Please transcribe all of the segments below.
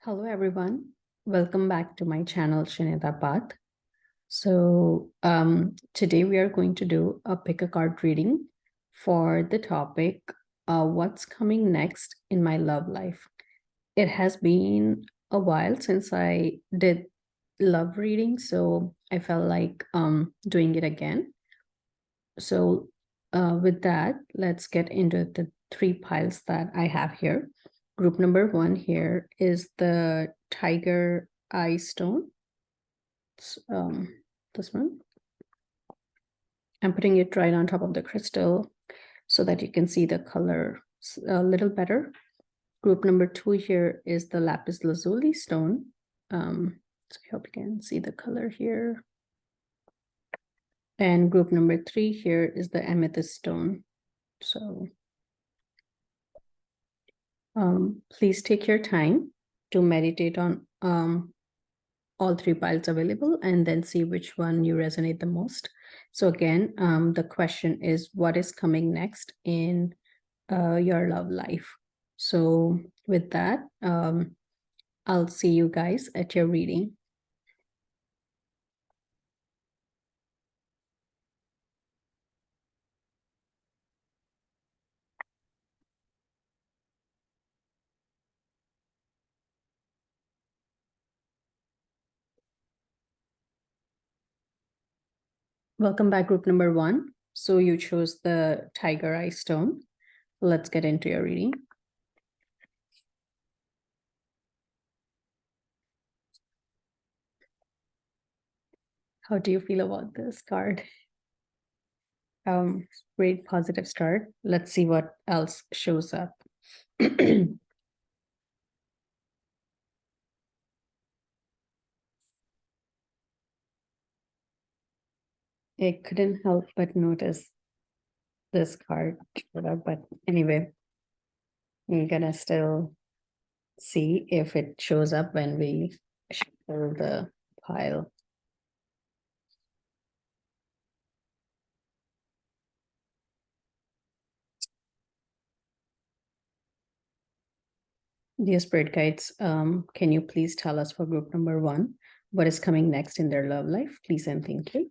Hello everyone, welcome back to my channel Shineta Path. So today we are going to do a pick a card reading for the topic what's coming next in my love life. It has been a while since I did love reading, so I felt like doing it again. So with that, let's get into the three piles that I have here. Group number one here is the Tiger Eye Stone. It's, this one. I'm putting it right on top of the crystal so that you can see the color a little better. Group number two here is the Lapis Lazuli stone. So I hope you can see the color here. And group number three here is the Amethyst stone. So please take your time to meditate on all three piles available and then see which one you resonate the most. So again, the question is, what is coming next in your love life? So with that, I'll see you guys at your reading. Welcome back, group number one. So you chose the Tiger Eye Stone. Let's get into your reading. How do you feel about this card? Great positive start. Let's see what else shows up. I couldn't help but notice this card, but anyway, we're gonna still see if it shows up when we shuffle the pile. Dear spirit guides, can you please tell us for group number one what is coming next in their love life? Please and thank you.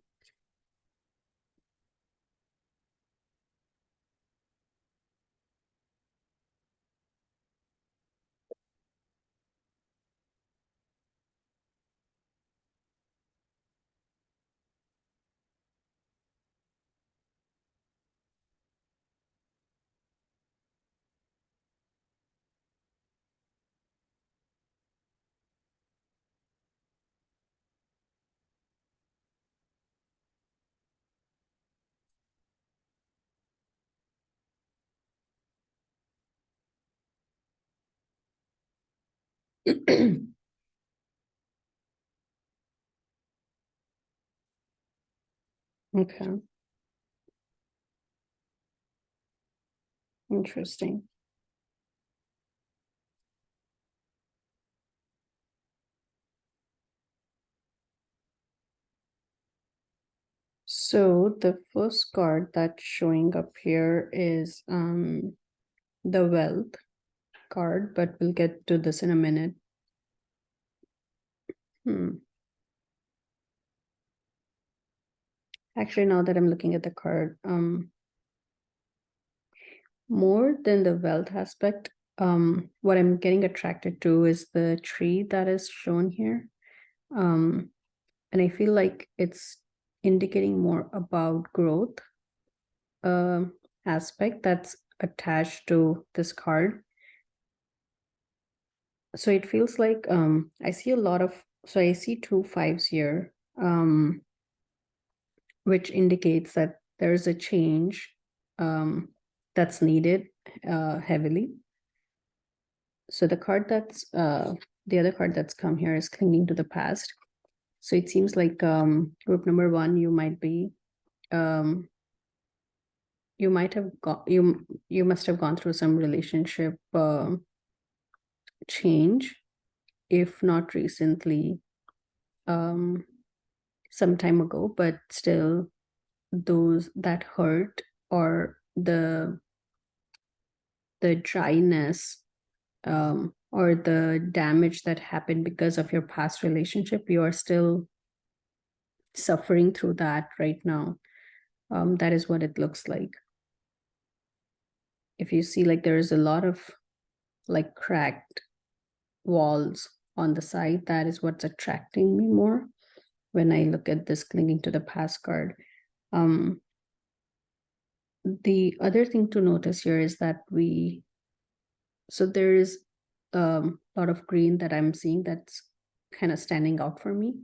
Okay, interesting. So the first card that's showing up here is the Wealth card, but we'll get to this in a minute. Actually, now that I'm looking at the card, more than the wealth aspect, what I'm getting attracted to is the tree that is shown here. And I feel like it's indicating more about growth aspect that's attached to this card. So it feels like I see a lot of, so I see 2 5s here, which indicates that there's a change that's needed heavily. So the card that's the other card that's come here is clinging to the past. So it seems like group number one, you might be you might have got you must have gone through some relationship change, if not recently, some time ago, but still those that hurt or the dryness or the damage that happened because of your past relationship. You are still suffering through that right now. That is what it looks like. If you see, like, there is a lot of like cracked walls on the side, that is what's attracting me more when I look at this clinging to the past card. The other thing to notice here is that so there is a lot of green that I'm seeing that's kind of standing out for me,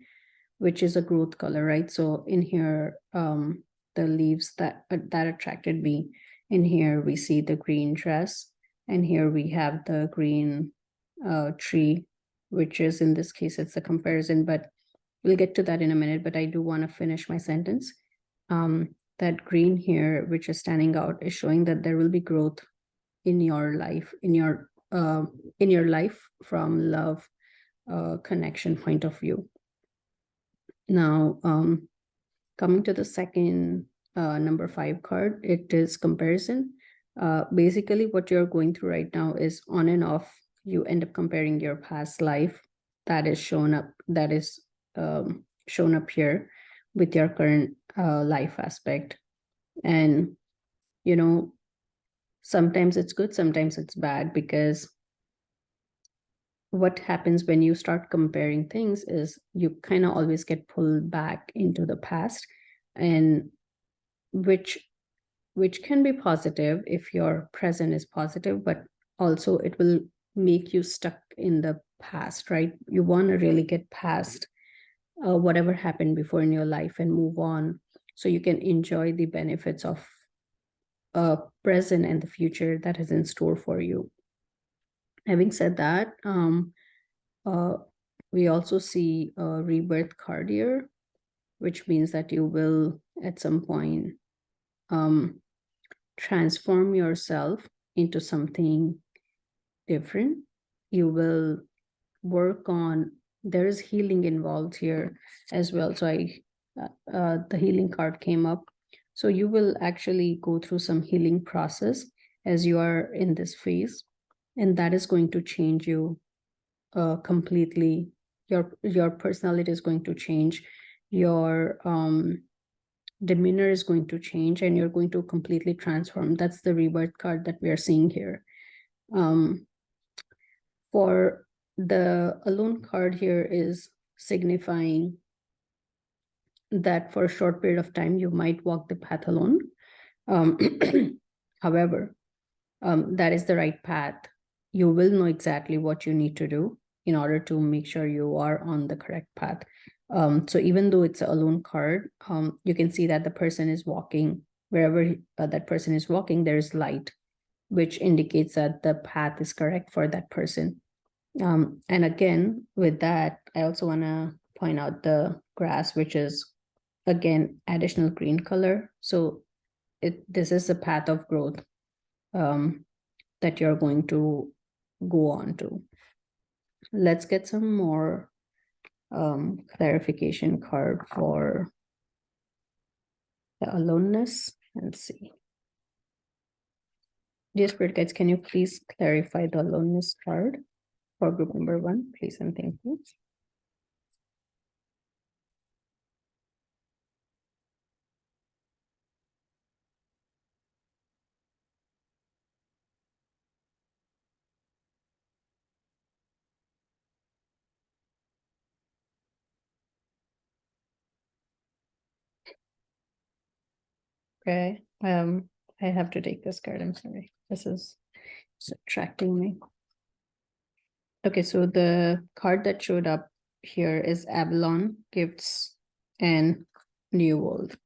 which is a growth color, right? So in here, the leaves that attracted me. In here, we see the green dress, and here we have the green tree, which is, in this case, it's a comparison, but we'll get to that in a minute. But I do want to finish my sentence. That green here, which is standing out, is showing that there will be growth in your life, in your life, from love connection point of view. Now, coming to the second number 5 card, it is comparison. Basically, what you're going through right now is on and off. You end up comparing your past life that is shown up here with your current life aspect. And sometimes it's good, sometimes it's bad, because what happens when you start comparing things is you kind of always get pulled back into the past, and which can be positive if your present is positive, but also it will make you stuck in the past, right? You want to really get past whatever happened before in your life and move on, so you can enjoy the benefits of present and the future that is in store for you. Having said that, we also see a rebirth card here, which means that you will at some point transform yourself into something different. You will work on, there is healing involved here as well. So the healing card came up. So you will actually go through some healing process as you are in this phase, and that is going to change you completely. Your personality is going to change, your demeanor is going to change, and you're going to completely transform. That's the rebirth card that we are seeing here. For the alone card here is signifying that for a short period of time you might walk the path alone. However, that is the right path. You will know exactly what you need to do in order to make sure you are on the correct path. So even though it's an alone card, you can see that the person is walking, wherever that person is walking, there is light, which indicates that the path is correct for that person. And again, with that, I also want to point out the grass, which is, again, additional green color. So this is a path of growth that you're going to go on to. Let's get some more clarification card for the aloneness. Let's see. Dear Spirit Guides, can you please clarify the aloneness card for group number 1, please, and thank you. Okay, I have to take this card, I'm sorry. This is subtracting me. Okay, so the card that showed up here is Avalon, Gifts, and New World.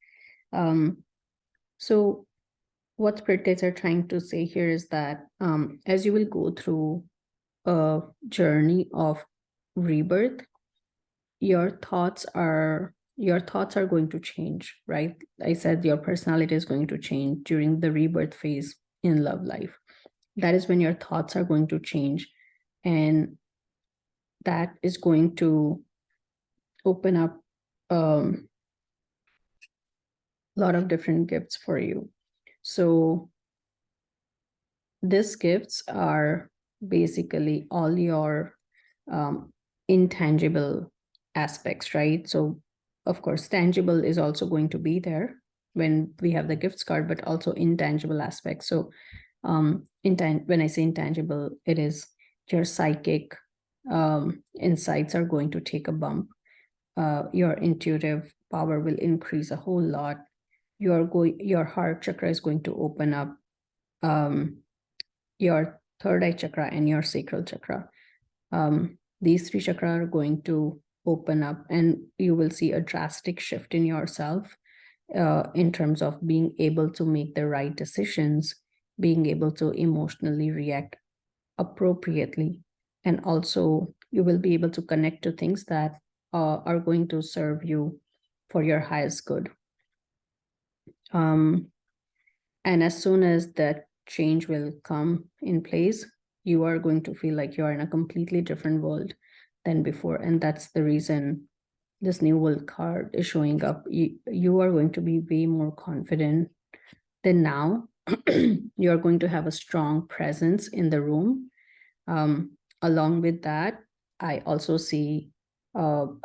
So what Spirit Guides are trying to say here is that as you will go through a journey of rebirth, your thoughts are going to change, right? I said your personality is going to change during the rebirth phase in love life. That is when your thoughts are going to change, and that is going to open up a lot of different gifts for you. So these gifts are basically all your intangible aspects, right? So of course, tangible is also going to be there when we have the gifts card, but also intangible aspects. So when I say intangible, it is your psychic insights are going to take a bump. Your intuitive power will increase a whole lot. Your heart chakra is going to open up. Your third eye chakra and your sacral chakra. These three chakras are going to open up, and you will see a drastic shift in yourself in terms of being able to make the right decisions, being able to emotionally react appropriately, and also you will be able to connect to things that are going to serve you for your highest good. And as soon as that change will come in place, you are going to feel like you're in a completely different world than before. And that's the reason this new world card is showing up. You are going to be way more confident than now. You're going to have a strong presence in the room. Along with that, I also see growth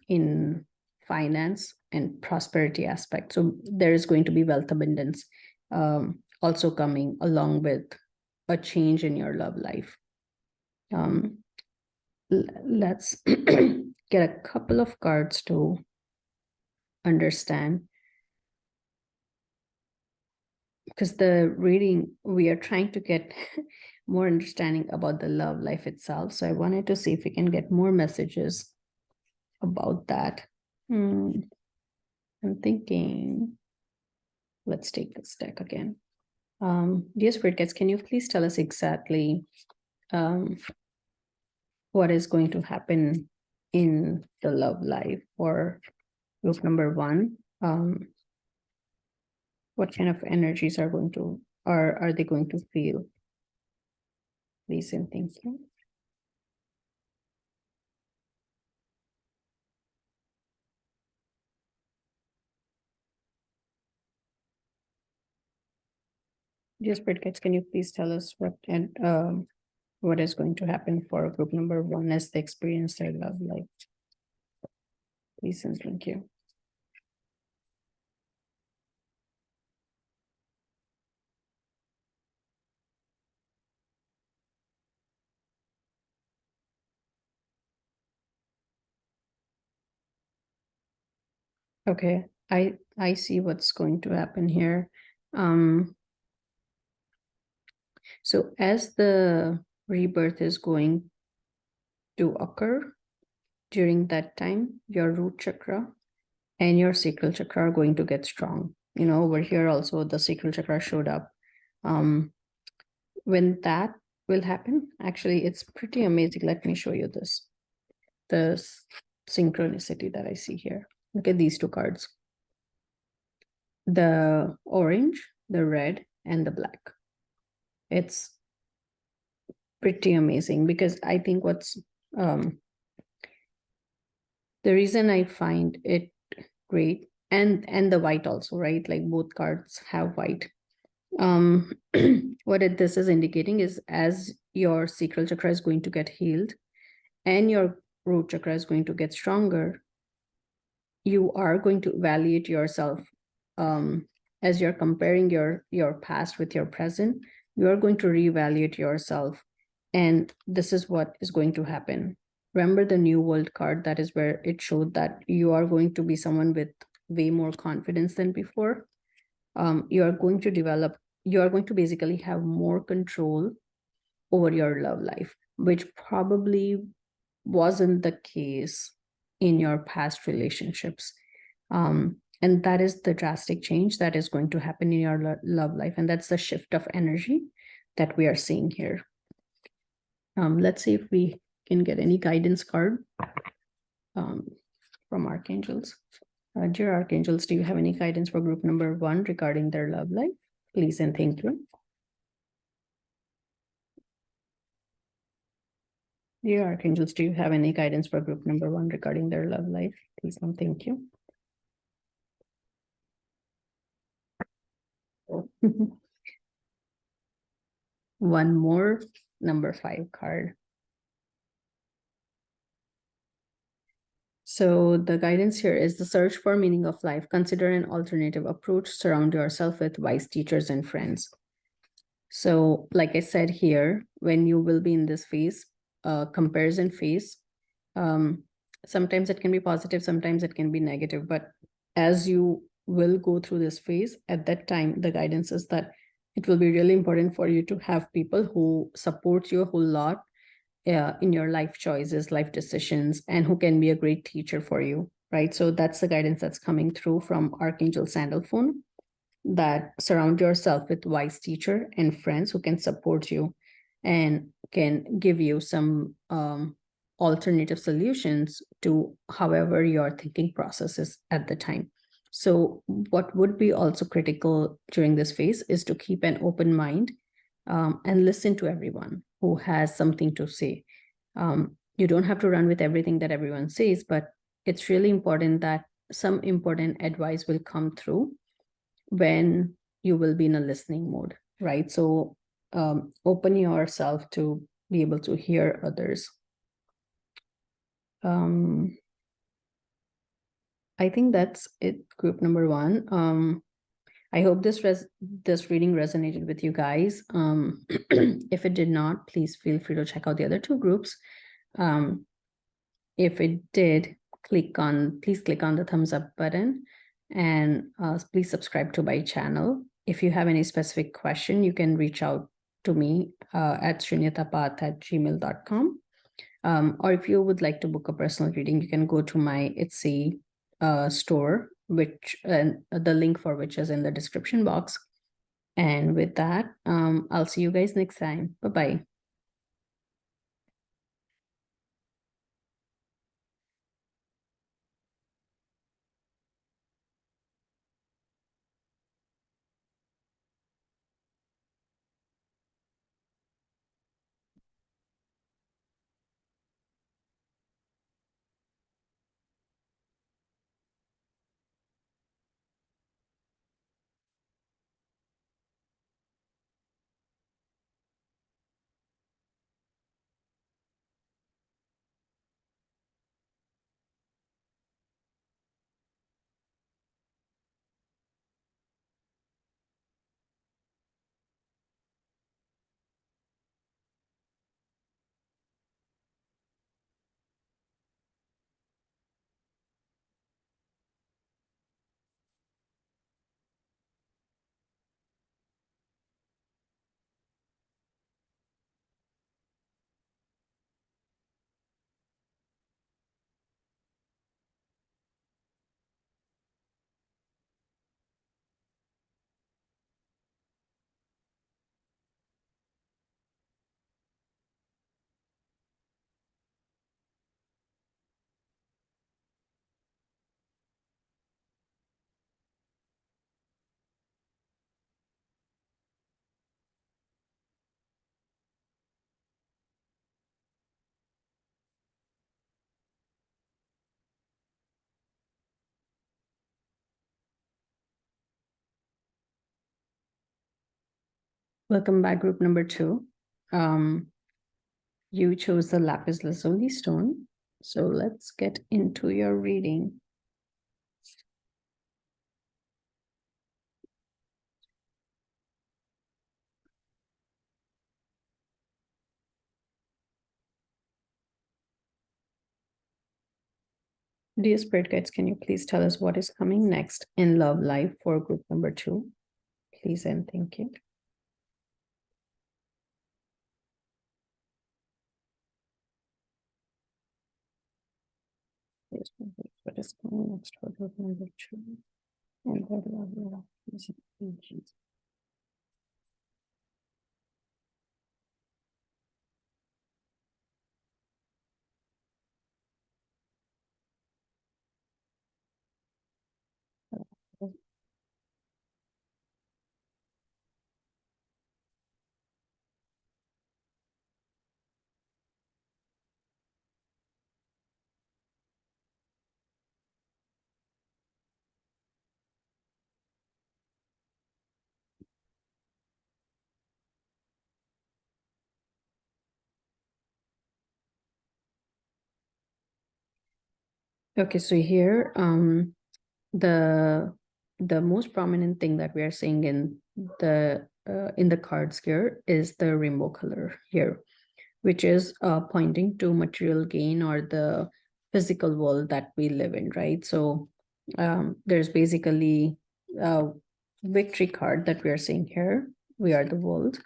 in finance and prosperity aspect. So there is going to be wealth abundance also coming along with a change in your love life. Let's get a couple of cards to understand, because the reading, we are trying to get more understanding about the love life itself. So I wanted to see if we can get more messages about that. I'm thinking, let's take this deck again. Dear Spirit Guides, can you please tell us exactly what is going to happen in the love life for group number 1? What kind of energies are they going to feel? Please and thank you. Dear Spirit Guides, can you please tell us what is going to happen for group number 1 as they experience their love life? Please and thank you. Okay, I see what's going to happen here. So as the rebirth is going to occur during that time, your root chakra and your sacral chakra are going to get strong. You know, over here also the sacral chakra showed up. When that will happen, actually, it's pretty amazing. Let me show you this. The synchronicity that I see here. Look at these two cards. The orange, the red, and the black. It's pretty amazing, because I think what's the reason I find it great, and the white also, right? Like both cards have white. What this is indicating is, as your sacral chakra is going to get healed and your root chakra is going to get stronger, you are going to evaluate yourself. As you're comparing your past with your present, you are going to reevaluate yourself, and this is what is going to happen. Remember the new world card? That is where it showed that you are going to be someone with way more confidence than before. You are going to basically have more control over your love life, which probably wasn't the case in your past relationships. And that is the drastic change that is going to happen in your love life. And that's the shift of energy that we are seeing here. Let's see if we can get any guidance card from archangels. Dear archangels, do you have any guidance for group number 1 regarding their love life? Please and thank you. Dear archangels, do you have any guidance for group number 1 regarding their love life? Please and thank you. one more number 5 card. So the guidance here is the search for meaning of life. Consider an alternative approach. Surround yourself with wise teachers and friends. So like I said here, when you will be in this phase, comparison phase, um, sometimes it can be positive, sometimes it can be negative. But as you will go through this phase, at that time, the guidance is that it will be really important for you to have people who support you a whole lot in your life choices, life decisions, and who can be a great teacher for you, right? So that's the guidance that's coming through from Archangel Sandalphon, that surround yourself with wise teacher and friends who can support you and can give you some alternative solutions to however your thinking process is at the time. So what would be also critical during this phase is to keep an open mind and listen to everyone who has something to say. You don't have to run with everything that everyone says, but it's really important that some important advice will come through when you will be in a listening mode, right? So open yourself to be able to hear others. I think that's it, group number 1. I hope this reading resonated with you guys. If it did not, please feel free to check out the other 2 groups. If it did, please click on the thumbs up button, and please subscribe to my channel. If you have any specific question, you can reach out to me at shunyatapath@gmail.com. Or if you would like to book a personal reading, you can go to my Etsy store, which the link for which is in the description box. And with that, I'll see you guys next time. Bye-bye. Welcome back, group number 2. You chose the Lapis Lazuli stone. So let's get into your reading. Dear Spirit Guides, can you please tell us what is coming next in love life for group number 2? Please and thank you. What is coming next for group number 2? And what love life is in Jesus. Okay, so here, the most prominent thing that we are seeing in the cards here is the rainbow color here, which is pointing to material gain or the physical world that we live in, right? So there's basically a victory card that we are seeing here. We are the world.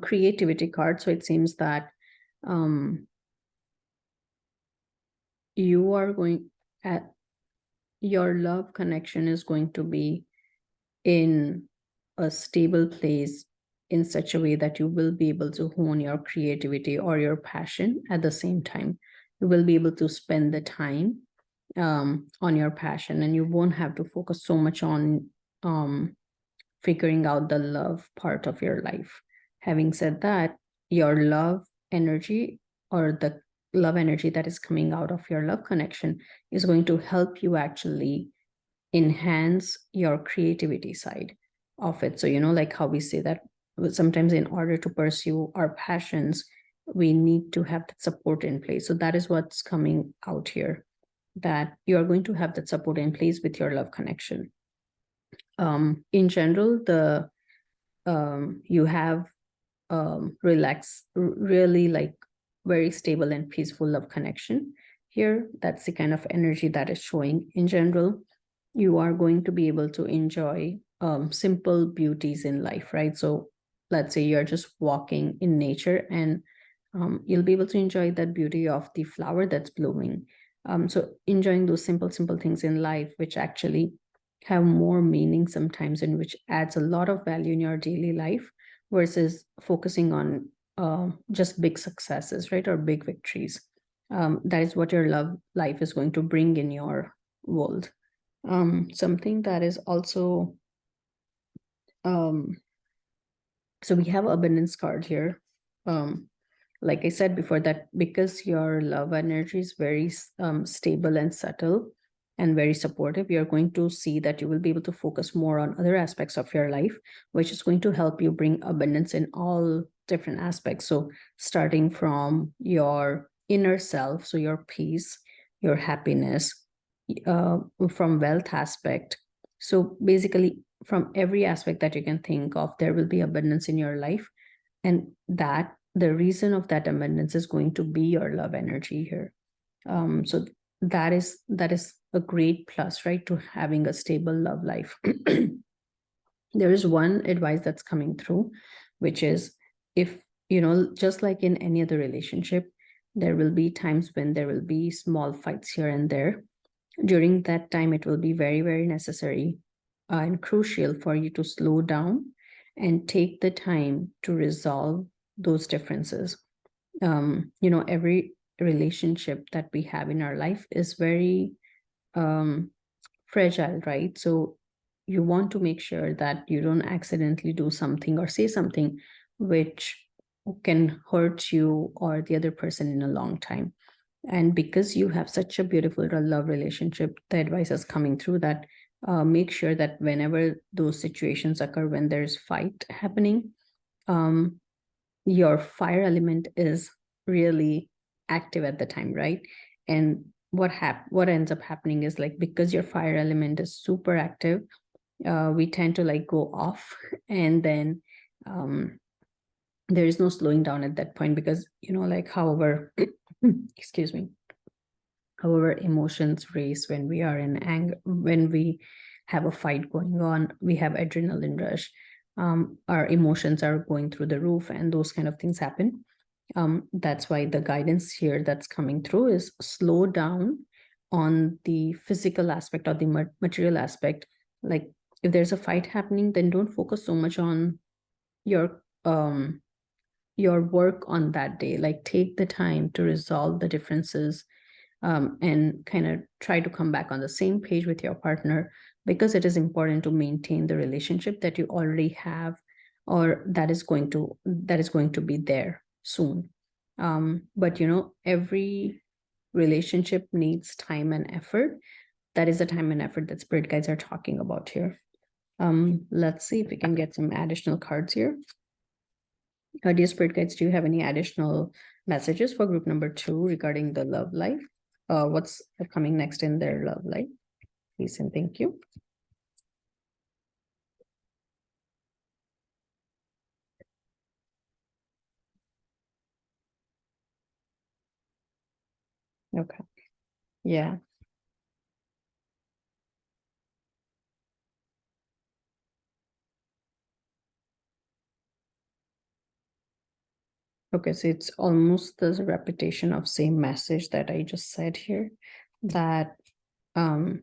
Creativity card. So it seems that um, you are going at your love connection is going to be in a stable place in such a way that you will be able to hone your creativity or your passion at the same time. You will be able to spend the time on your passion, and you won't have to focus so much on um, figuring out the love part of your life. Having said that, your love energy or the love energy that is coming out of your love connection is going to help you actually enhance your creativity side of it. So, like how we say that sometimes in order to pursue our passions, we need to have that support in place. So that is what's coming out here, that you are going to have that support in place with your love connection. In general, the you have really like very stable and peaceful love connection here. That's the kind of energy that is showing. In general, you are going to be able to enjoy simple beauties in life, right? So let's say you're just walking in nature, and you'll be able to enjoy that beauty of the flower that's blooming. So enjoying those simple things in life, which actually have more meaning sometimes, and which adds a lot of value in your daily life, versus focusing on just big successes, right? Or big victories. That is what your love life is going to bring in your world. Something that is also, so we have abundance card here. Like I said before, that because your love energy is very stable and subtle and very supportive, you're going to see that you will be able to focus more on other aspects of your life, which is going to help you bring abundance in all different aspects. So starting from your inner self, so your peace, your happiness, from wealth aspect. So basically, from every aspect that you can think of, there will be abundance in your life. And that the reason of that abundance is going to be your love energy here. So that is a great plus, right, to having a stable love life. There is one advice that's coming through, which is, if just like in any other relationship, there will be times when there will be small fights here and there. During that time, it will be very, very necessary and crucial for you to slow down and take the time to resolve those differences. Every relationship that we have in our life is very fragile, right? So you want to make sure that you don't accidentally do something or say something which can hurt you or the other person in a long time. And because you have such a beautiful love relationship, the advice is coming through that make sure that whenever those situations occur, when there's fight happening, um, your fire element is really active at the time, right? And what ends up happening is, like, because your fire element is super active, we tend to like go off, and then there is no slowing down at that point, because like however excuse me, however emotions race when we are in anger, when we have a fight going on, we have adrenaline rush, our emotions are going through the roof, and those kind of things happen. That's why the guidance here that's coming through is slow down on the physical aspect or the material aspect. Like, if there's a fight happening, then don't focus so much on your work on that day. Like, take the time to resolve the differences, and kind of try to come back on the same page with your partner, because it is important to maintain the relationship that you already have, or that is going to be there soon. But every relationship needs time and effort. That is the time and effort that spirit guides are talking about here. Let's see if we can get some additional cards here. Dear spirit guides, do you have any additional messages for group number 2 regarding the love life? what's coming next in their love life. Please and thank you. Okay. Yeah. Okay, so it's almost the repetition of same message that I just said here, that so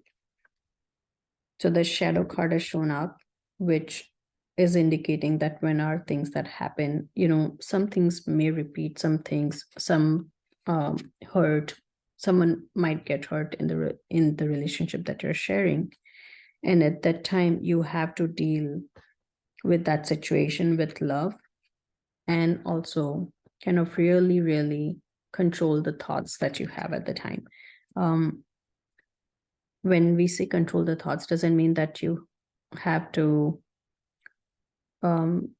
the shadow card has shown up, which is indicating that when are things that happen, some things may repeat, some things, some hurt, someone might get hurt in the relationship that you're sharing. And at that time, you have to deal with that situation with love, and also kind of really, really control the thoughts that you have at the time. When we say control the thoughts, doesn't mean that you have to, when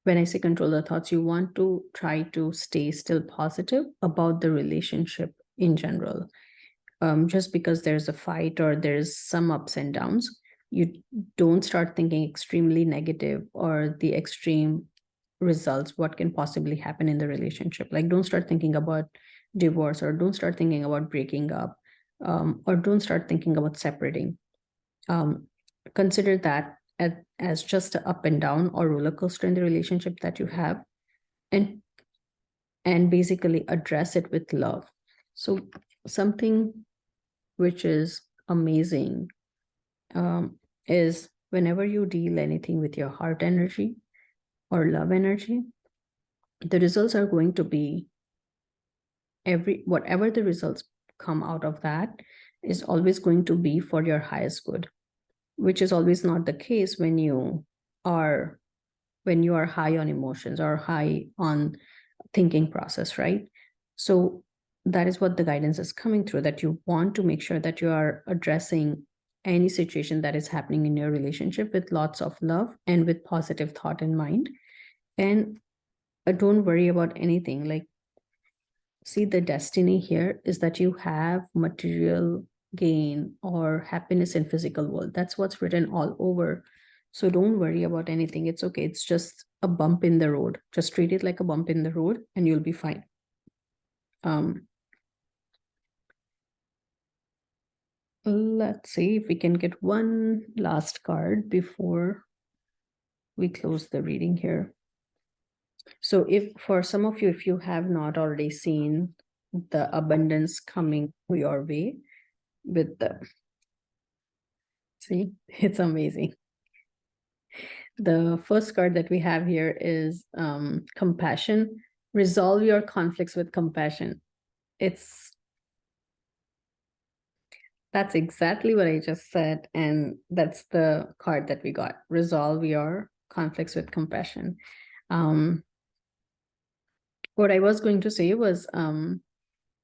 I say control the thoughts, you want to try to stay still positive about the relationship in general. Just because there's a fight or there's some ups and downs, you don't start thinking extremely negative or the extreme results, what can possibly happen in the relationship. Like, don't start thinking about divorce, or don't start thinking about breaking up, or don't start thinking about separating. Consider that as just an up and down or roller coaster in the relationship that you have, and basically address it with love. So something which is amazing is whenever you deal anything with your heart energy or love energy, the results are going to be whatever the results come out of that is always going to be for your highest good, which is always not the case when you are high on emotions or high on thinking process, right? So that is what the guidance is coming through, that you want to make sure that you are addressing any situation that is happening in your relationship with lots of love and with positive thought in mind. And don't worry about anything. Like, see, the destiny here is that you have material gain or happiness in physical world. That's what's written all over. So don't worry about anything. It's okay. It's just a bump in the road. Just treat it like a bump in the road and you'll be fine. Let's see if we can get one last card before we close the reading here. So if for some of you, if you have not already seen the abundance coming your way with the, see, it's amazing. The first card that we have here is compassion. Resolve your conflicts with compassion. That's exactly what I just said. And that's the card that we got. Resolve your conflicts with compassion. What I was going to say was,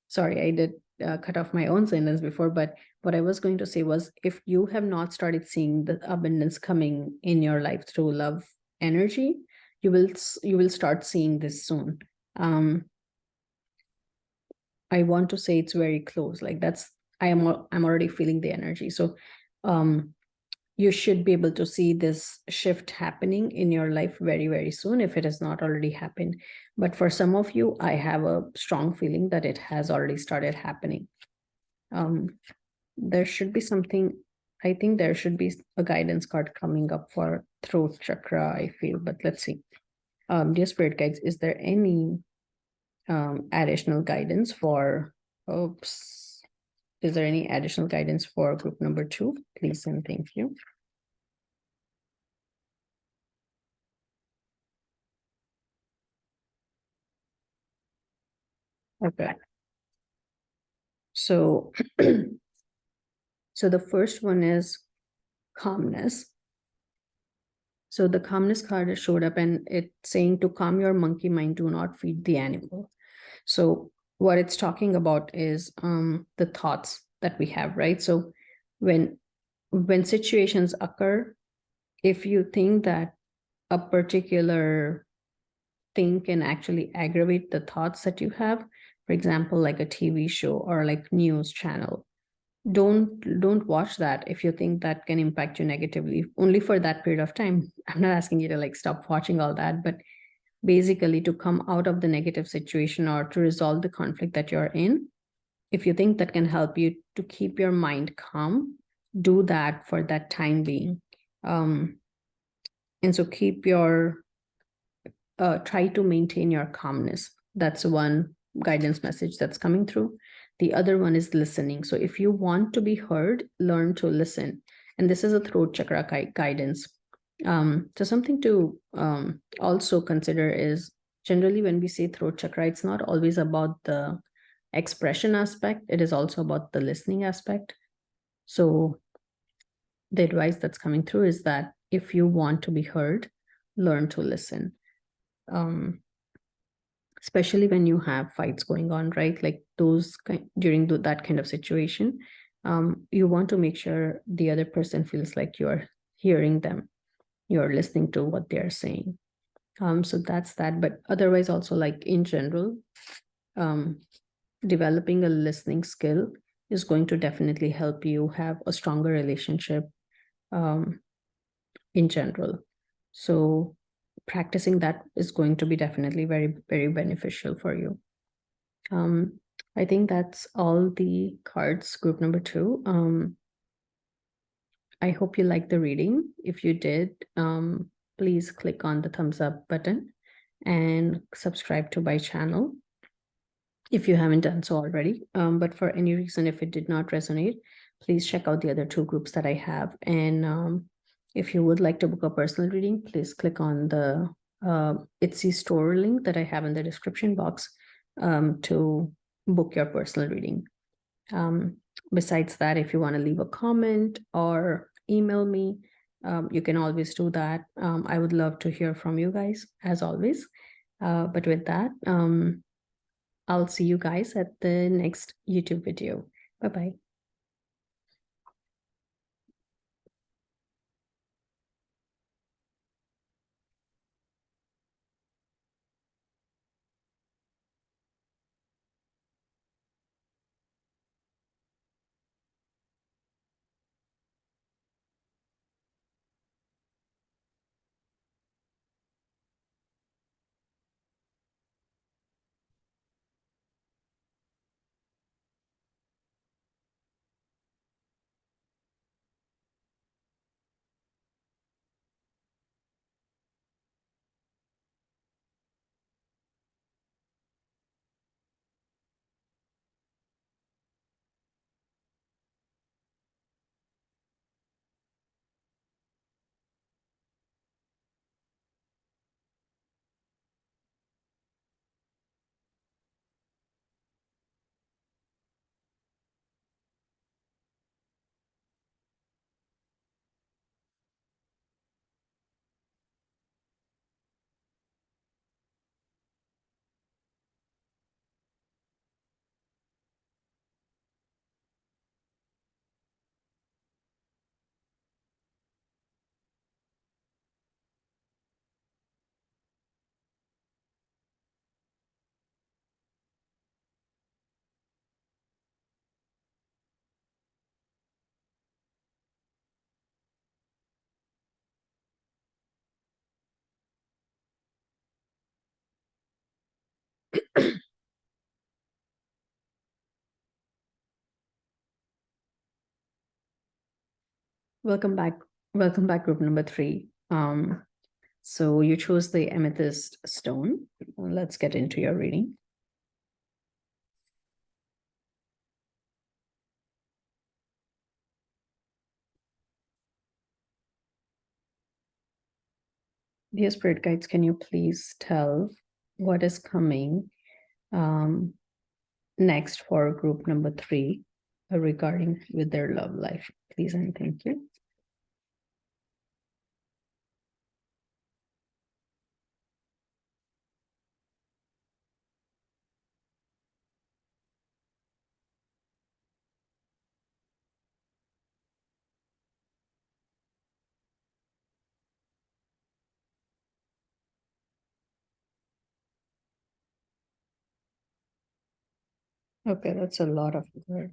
sorry, I did cut off my own sentence before, but what I was going to say was, if you have not started seeing the abundance coming in your life through love energy, you will start seeing this soon. I want to say it's very close. Like, I'm already feeling the energy. So you should be able to see this shift happening in your life very, very soon if it has not already happened. But for some of you, I have a strong feeling that it has already started happening. There should be something, I think there should be a guidance card coming up for throat chakra, I feel, but let's see. Dear spirit guides, is there any additional guidance for, is there any additional guidance for group number 2? Please and thank you. Okay. So, so the first one is calmness. So the calmness card showed up and it's saying to calm your monkey mind, do not feed the animal. So what it's talking about is the thoughts that we have, right? So when situations occur, if you think that a particular thing can actually aggravate the thoughts that you have, for example, like a TV show or like news channel. Don't watch that if you think that can impact you negatively, only for that period of time. I'm not asking you to like stop watching all that, but basically to come out of the negative situation or to resolve the conflict that you're in, if you think that can help you to keep your mind calm, do that for that time being. And so keep your try to maintain your calmness. That's one guidance message that's coming through. The other one is listening. So if you want to be heard, learn to listen. And this is a throat chakra guidance. So something to also consider is, generally when we say throat chakra, it's not always about the expression aspect. It is also about the listening aspect. So the advice that's coming through is that if you want to be heard, learn to listen. Especially when you have fights going on, right? Like those during that kind of situation, you want to make sure the other person feels like you're hearing them, you're listening to what they're saying. So that's that. But otherwise, also like in general, developing a listening skill is going to definitely help you have a stronger relationship in general. So practicing that is going to be definitely very, very beneficial for you. I think that's all the cards, group number 2. I hope you liked the reading. If you did, please click on the thumbs up button and subscribe to my channel if you haven't done so already. But for any reason, if it did not resonate, please check out the other 2 groups that I have. And if you would like to book a personal reading, please click on the Etsy store link that I have in the description box to book your personal reading. Besides that, if you want to leave a comment or email me, you can always do that. I would love to hear from you guys, as always. But with that, I'll see you guys at the next YouTube video. Bye-bye. Welcome back. Welcome back, group number 3. So you chose the Amethyst stone. Let's get into your reading. Dear spirit guides, can you please tell what is coming next for group number 3 regarding with their love life, please and thank you. Okay, that's a lot of work.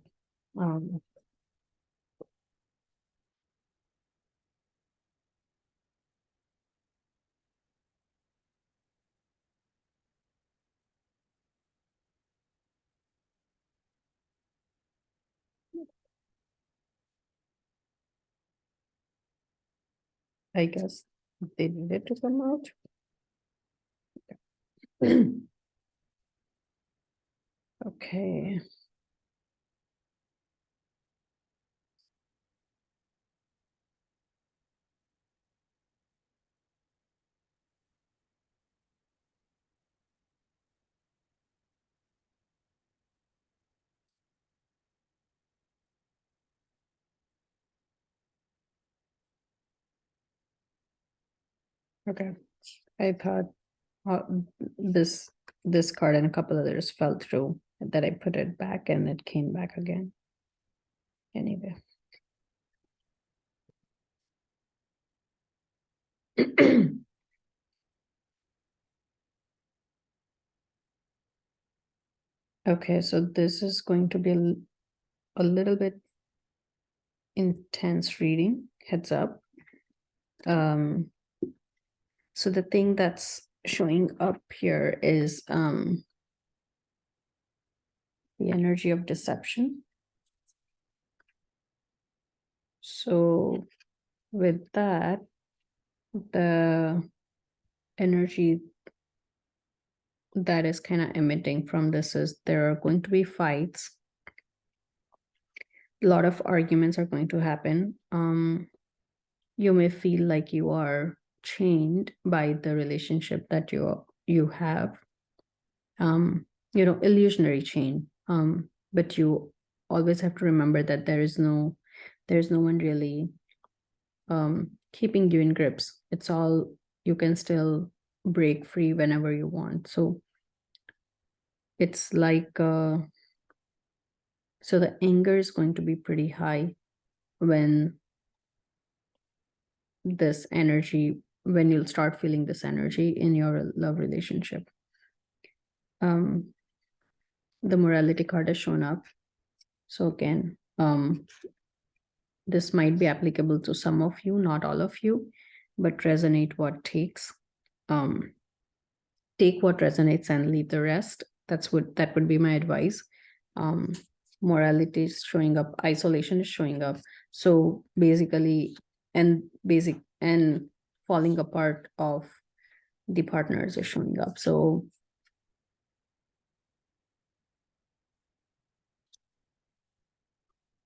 I guess they needed to come out. Okay. Okay. I thought uh, this this card and a couple others fell through, that I put it back and it came back again. Anyway. Okay, so this is going to be a little bit intense reading, heads up. So the thing that's showing up here is the energy of deception. So with that, the energy that is kind of emitting from this is there are going to be fights. A lot of arguments are going to happen. You may feel like you are chained by the relationship that you have. Illusionary chain. But you always have to remember that there's no one really keeping you in grips. It's all, you can still break free whenever you want. So it's like so the anger is going to be pretty high when you'll start feeling this energy in your love relationship. The morality card has shown up. So again, this might be applicable to some of you, not all of you, but resonate what takes. Take what resonates and leave the rest. That would be my advice. Morality is showing up, isolation is showing up. So basically, and falling apart of the partners is showing up. So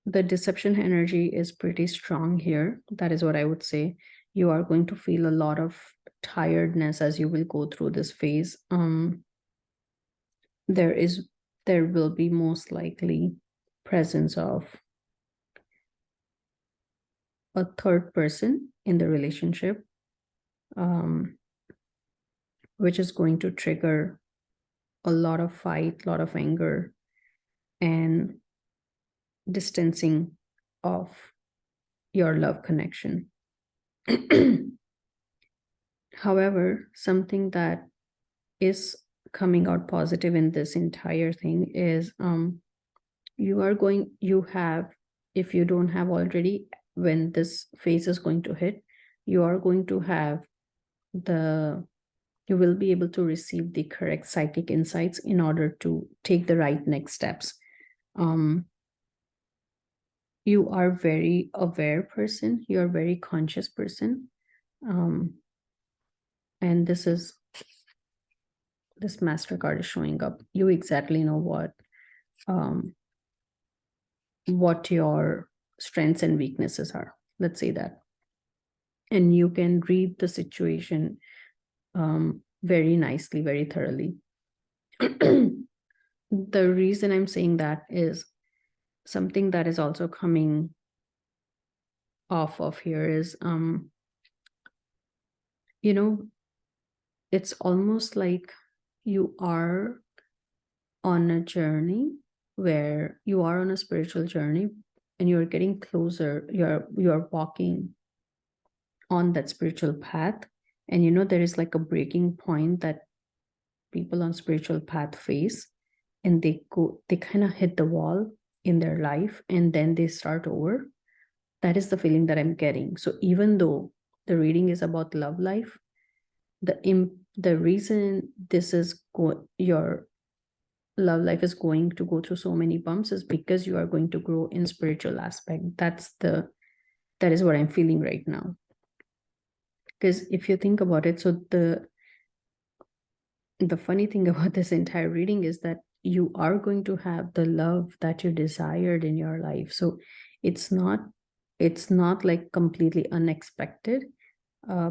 the deception energy is pretty strong here. That is what I would say. You are going to feel a lot of tiredness as you will go through this phase. There will be most likely presence of a third person in the relationship, which is going to trigger a lot of fight, a lot of anger, and distancing of your love connection. However, something that is coming out positive in this entire thing is if you don't have already, when this phase is going to hit, you are going to have you will be able to receive the correct psychic insights in order to take the right next steps. You are very aware person, you're a very conscious person. And this master card is showing up. You exactly know what your strengths and weaknesses are, let's say that. And you can read the situation very nicely, very thoroughly. The reason I'm saying that is something that is also coming off of here is it's almost like you are on a journey where you are on a spiritual journey and you're getting closer, you're walking on that spiritual path, and there is like a breaking point that people on spiritual path face, and they kind of hit the wall in their life and then they start over. That is the feeling that I'm getting. So even though the reading is about love life, the reason this is your love life is going to go through so many bumps is because you are going to grow in spiritual aspect. That is what I'm feeling right now. Because if you think about it, so the funny thing about this entire reading is that you are going to have the love that you desired in your life. So it's not like completely unexpected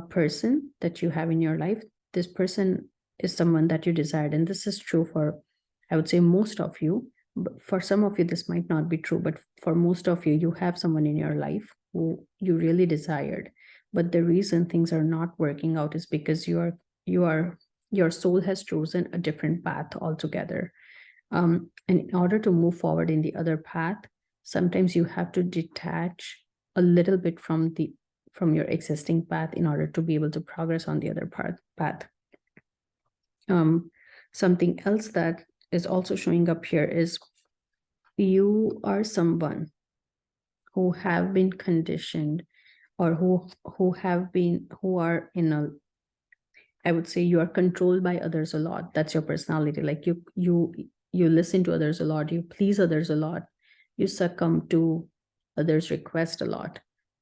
person that you have in your life. This person is someone that you desired, and this is true for, I would say, most of you. But for some of you this might not be true, but for most of you, you have someone in your life who you really desired, but the reason things are not working out is because your soul has chosen a different path altogether. And in order to move forward in the other path, sometimes you have to detach a little bit from your existing path in order to be able to progress on the other path. Something else that is also showing up here is you are someone who have been conditioned, or who are in a, I would say, you are controlled by others a lot. That's your personality. Like you listen to others a lot, you please others a lot, you succumb to others' request a lot,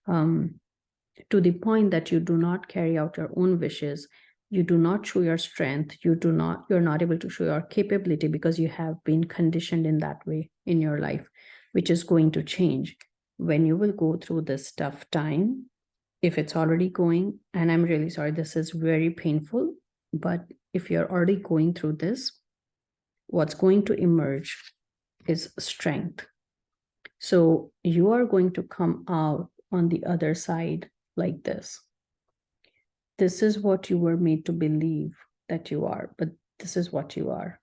to the point that you do not carry out your own wishes. You do not show your strength. You're not able to show your capability because you have been conditioned in that way in your life, which is going to change when you will go through this tough time. If it's already going, and I'm really sorry, this is very painful, but if you're already going through this, what's going to emerge is strength. So you are going to come out on the other side like this. This is what you were made to believe that you are, but this is what you are.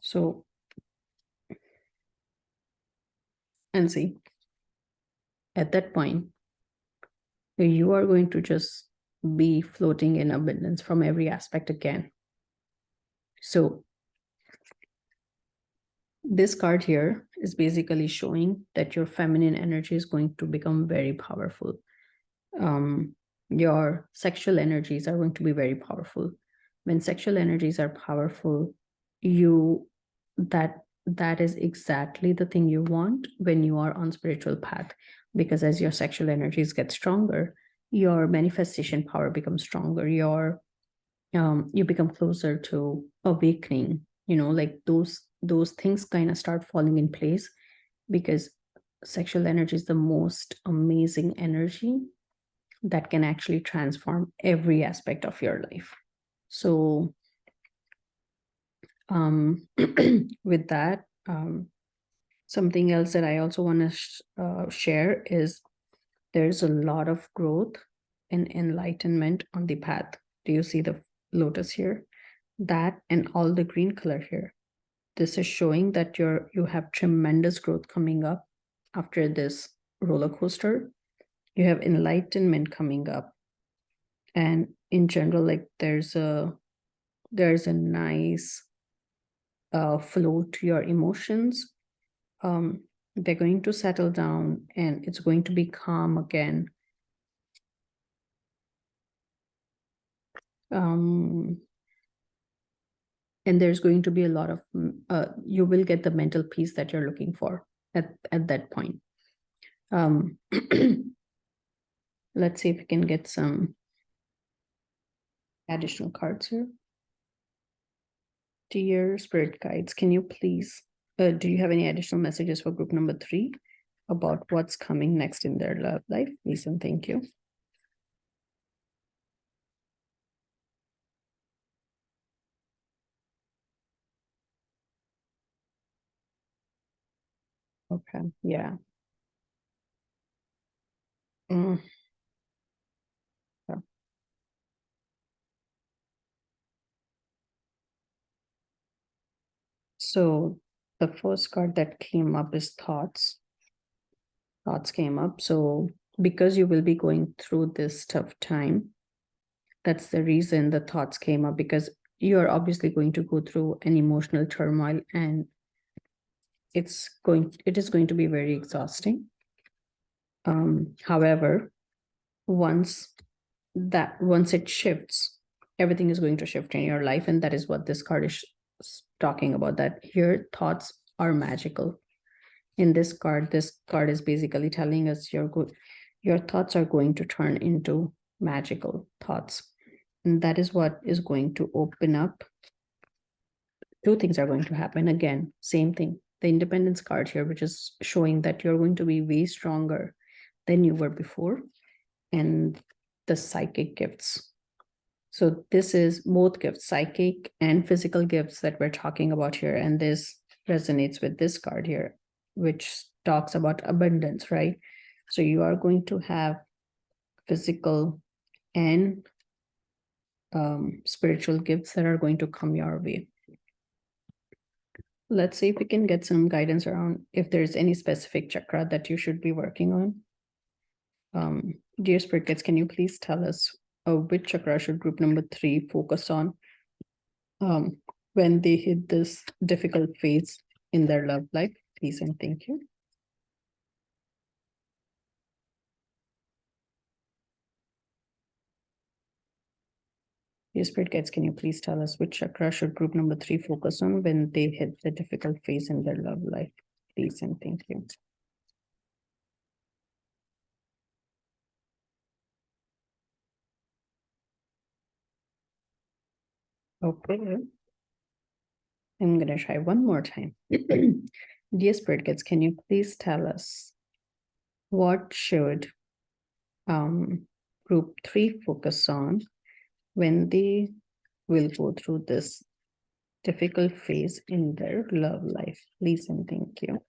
So, and see, at that point, you are going to just be floating in abundance from every aspect again. So this card here is basically showing that your feminine energy is going to become very powerful. Your sexual energies are going to be very powerful. When sexual energies are powerful, that is exactly the thing you want when you are on spiritual path, because as your sexual energies get stronger, your manifestation power becomes stronger. You become closer to awakening, like those things kind of start falling in place, because sexual energy is the most amazing energy that can actually transform every aspect of your life. So with that, something else that I also want to share is there's a lot of growth and enlightenment on the path. Do you see the lotus here? That and all the green color here. This is showing that you have tremendous growth coming up after this roller coaster. You have enlightenment coming up. And in general, like there's a nice flow to your emotions. They're going to settle down and it's going to be calm again. And there's going to be a lot of, you will get the mental peace that you're looking for at that point. Let's see if we can get some additional cards here. Dear spirit guides, can you please, do you have any additional messages for group number 3 about what's coming next in their love life? Please and thank you. Okay, yeah. Yeah. So the first card that came up is thoughts. Thoughts came up. So because you will be going through this tough time, that's the reason the thoughts came up, because you are obviously going to go through an emotional turmoil, and it is going to be very exhausting. However, once it shifts, everything is going to shift in your life. And that is what this card is talking about, that your thoughts are magical. In this card is basically telling us your thoughts are going to turn into magical thoughts. And that is what is going to open up. Two things are going to happen. Again, same thing. The Independence card here, which is showing that you're going to be way stronger than you were before. And the psychic gifts. So this is both gifts, psychic and physical gifts, that we're talking about here. And this resonates with this card here, which talks about abundance, right? So you are going to have physical and spiritual gifts that are going to come your way. Let's see if we can get some guidance around if there's any specific chakra that you should be working on. Dear Spirit Guides, can you please tell us which chakra should group number 3 focus on when they hit this difficult phase in their love life? Please and thank you. Dear Spirit Guides, can you please tell us which chakra should group number 3 focus on when they hit the difficult phase in their love life? Please and thank you. Okay. I'm going to try one more time. Dear Spirit Guides, can you please tell us what should group 3 focus on when they will go through this difficult phase in their love life? Please and thank you.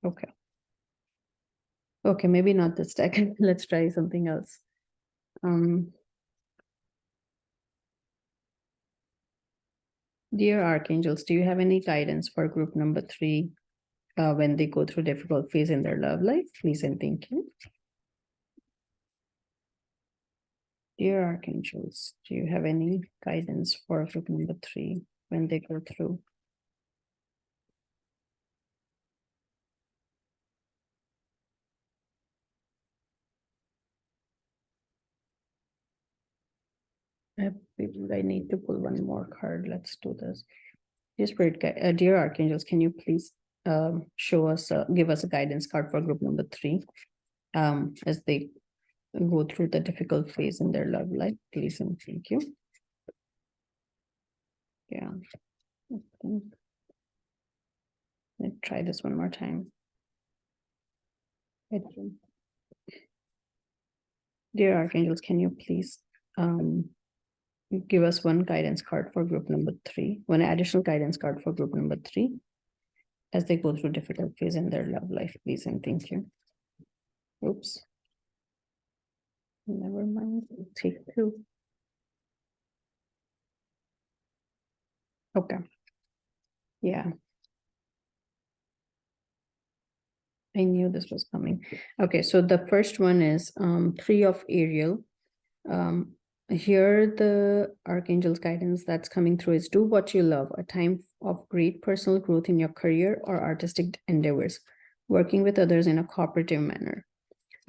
Okay. Okay, maybe not this deck. Let's try something else. Dear Archangels, do you have any guidance for group number 3 when they go through difficult phase in their love life? Please and thank you. Dear Archangels, do you have any guidance for group number 3 when they go through? I need to pull one more card. Let's do this. Dear Spirit Guide, dear Archangels, can you please show us, give us a guidance card for group number 3 as they go through the difficult phase in their love life? Please and thank you. Yeah. Let's try this one more time. Dear Archangels, can you please give us one guidance card for group number 3, one additional guidance card for group number 3 as they go through difficult phase in their love life, please and thank you. Oops. Never mind. Take 2. Okay. Yeah. I knew this was coming. Okay, so the first one is 3 of Ariel. Here the Archangel's guidance that's coming through is do what you love, a time of great personal growth in your career or artistic endeavors, working with others in a cooperative manner.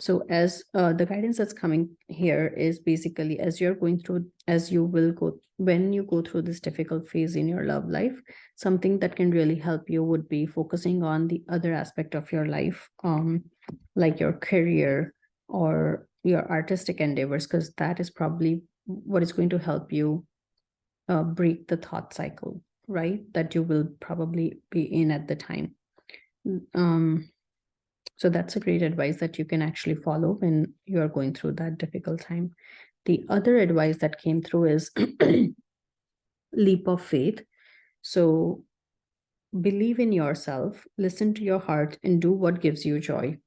So as the guidance that's coming here is basically when you go through this difficult phase in your love life, something that can really help you would be focusing on the other aspect of your life, like your career or your artistic endeavors, because that is probably what is going to help you break the thought cycle, right? That you will probably be in at the time. So that's a great advice that you can actually follow when you are going through that difficult time. The other advice that came through is leap of faith. So believe in yourself, listen to your heart, and do what gives you joy.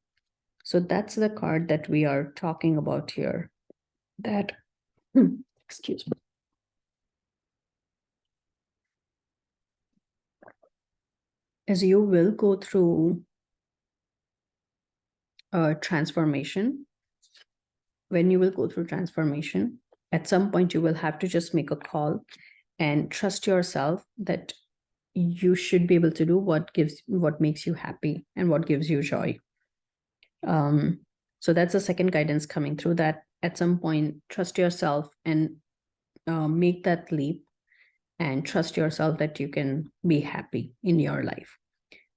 So that's the card that we are talking about here. That, excuse me. As you will go through transformation, when you will go through transformation, At some point, you will have to just make a call and trust yourself that you should be able to do what makes you happy and what gives you joy. So that's the second guidance coming through, that at some point, trust yourself and make that leap and trust yourself that you can be happy in your life.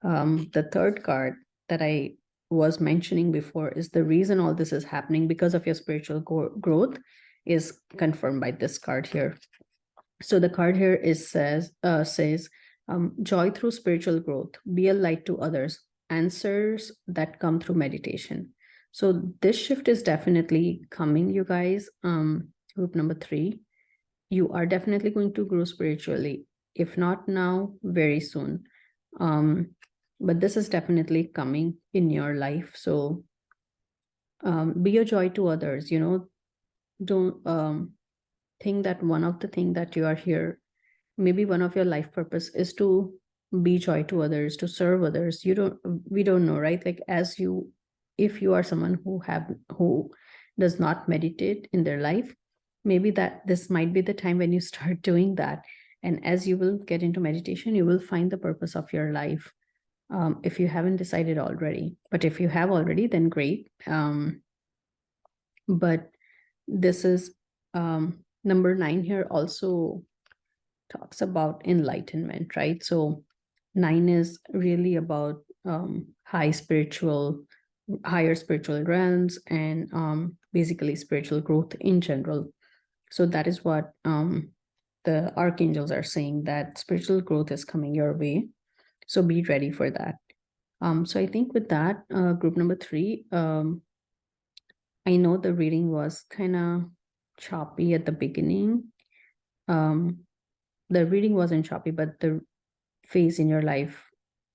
The third card that I was mentioning before is the reason all this is happening because of your spiritual growth is confirmed by this card here. So the card here says joy through spiritual growth, be a light to others, answers that come through meditation. So this shift is definitely coming, you guys. Group number 3, you are definitely going to grow spiritually, if not now, very soon. But this is definitely coming in your life. So be a joy to others, don't think that one of the things that you are here, maybe one of your life purpose is to be joy to others, to serve others. We don't know, right? Like, if you are someone who does not meditate in their life, maybe that this might be the time when you start doing that. And as you will get into meditation, you will find the purpose of your life. If you haven't decided already, but if you have already, then great. But this is number 9 here also talks about enlightenment, right? So 9 is really about higher spiritual realms and basically spiritual growth in general. So that is what the archangels are saying, that spiritual growth is coming your way. So be ready for that. So I think with that, group number 3, I know the reading was kind of choppy at the beginning. The reading wasn't choppy, but the phase in your life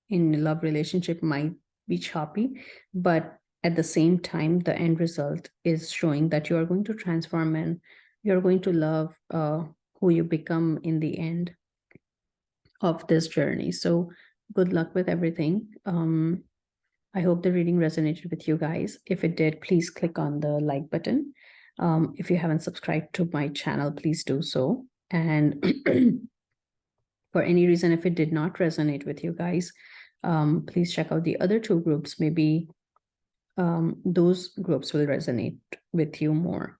in love relationship might be choppy. But at the same time, the end result is showing that you are going to transform and you're going to love who you become in the end of this journey. So good luck with everything. I hope the reading resonated with you guys. If it did, please click on the like button. If you haven't subscribed to my channel, please do so. And for any reason, if it did not resonate with you guys, please check out the other 2 groups. Maybe those groups will resonate with you more.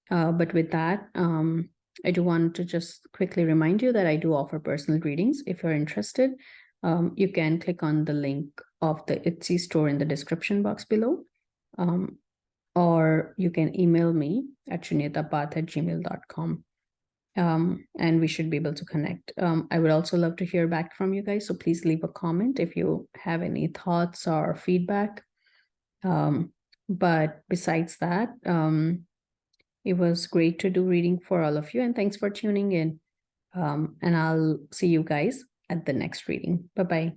But with that, I do want to just quickly remind you that I do offer personal readings. If you're interested, you can click on the link of the Etsy store in the description box below, or you can email me at shunyatapath@gmail.com. And we should be able to connect. I would also love to hear back from you guys, so please leave a comment if you have any thoughts or feedback. But besides that, it was great to do reading for all of you, and thanks for tuning in. And I'll see you guys at the next reading. Bye-bye.